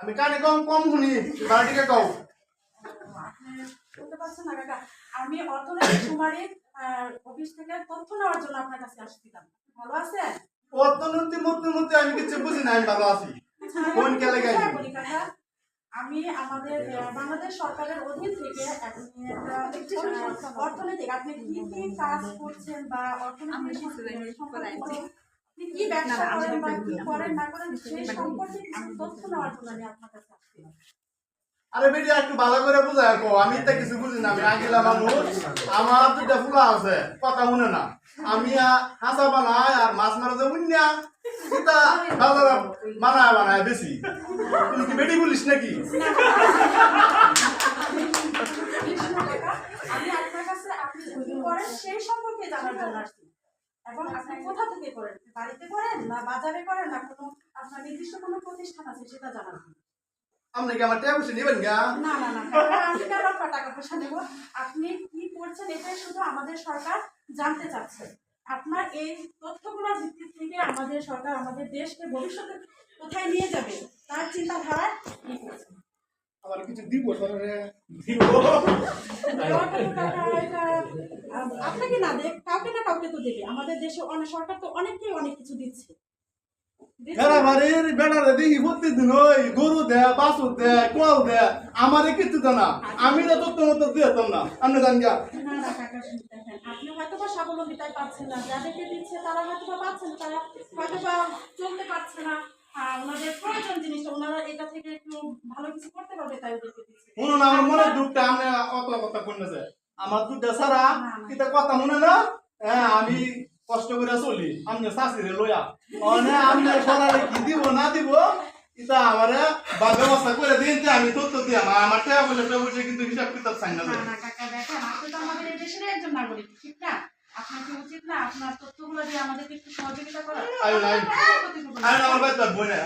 আমি কানে কম কম শুনি বাড়িকে কও বলতে পারছেন না কাকা আমি অর্থনৈতিক সুমারির অফিস থেকে তথ্য নেওয়ার জন্য আপনার কাছে আসছিলাম ভালো আছেন অর্থনীতি মধ্যে আমি কিছু বুঝি না আমি ভালো আছি কোন কেলে গাইছি বলি কাকা আমি আমাদের বাংলাদেশ সরকারের অধীন থেকে অর্থনৈতিক আপনি কি কি কাজ করছেন বা অর্থনৈতিক কি ব্যবসা করেন বা কি করেন না করেন সেই সম্পর্কে কিছু তথ্য নেওয়ার জন্য আমি আপনার কাছে আসছিলাম আরে বেটি একটু ভালো করে বুঝায় কো আমি তো কিছু বুঝি না আমি আগিলা মানুষ আমার দুইটা ফুলা আছে কথা শুনে না আমি হাঁসা বানাই আর মাছ মারা যে উন্না এটা বাজারে বানায় বেশি তুমি কি বেটি বলিস নাকি আমি আপনার কাছে আপনি কি করেন সেই সম্পর্কে জানার জন্য আসছি এবং আপনি কোথা থেকে করেন বাড়িতে করেন না বাজারে করেন না কোনো আপনার নির্দিষ্ট কোনো প্রতিষ্ঠান আছে সেটা জানার জন্য আপনি কি আমার টাকা পয়সা নেবেন গা না না না আমি কেন আপনার টাকা পয়সা নেব আপনি কি করছেন এটাই শুধু আমাদের সরকার জানতে চাচ্ছে আপনার এই তথ্যগুলোর ভিত্তি থেকে আমাদের সরকার আমাদের দেশকে ভবিষ্যতে কোথায় নিয়ে যাবে তার চিন্তাধারায় কি করছে আমার কিছু দিব তাহলে দিব আপনাকে না দেখ কাউকে না কাউকে তো দেবে আমাদের দেশে অনেক সরকার তো অনেককেই অনেক কিছু দিচ্ছে এরা বাড়ির বেড়ারে দেখি প্রতিদিন ওই গরু দেয় বাছুর দেয় কোয়াল দেয় আমারে কিছু দেয় না আমি তো তোর মতো দিতাম না আপনি জান গা না না কাকা দেখেন আপনি হয়তো বা স্বাবলম্বিতায় পাচ্ছেন না যাদেরকে দিচ্ছে তারা হয়তো বা পাচ্ছেন তারা হয়তো বা চলতে পারছে না ওনাদের প্রয়োজন জিনিসটা ওনারা এটা থেকে একটু ভালো কিছু করতে পারবে তাই ওদেরকে দিচ্ছে শুনুন আমার মনে দুঃখটা আমি অত কথা শুনেছে আমার দুধটা সারা এটা কথা শুনে না হ্যাঁ আমি কষ্ট করে চলি আমি শাশুড়ি লইয়া মানে আমি সরালে কি দিব না দিব এটা আমারে বা ব্যবস্থা করে দিন যে আমি তথ্য দিয়ে আমার টাকা বলে কিন্তু হিসাব কিতাব চাই না না কাকা দেখেন আপনি তো আমাদের এই দেশের একজন নাগরিক ঠিক না আপনাকে উচিত না আপনার তথ্যগুলো দিয়ে আমাদেরকে একটু সহযোগিতা করা আই আমার বাচ্চা বই না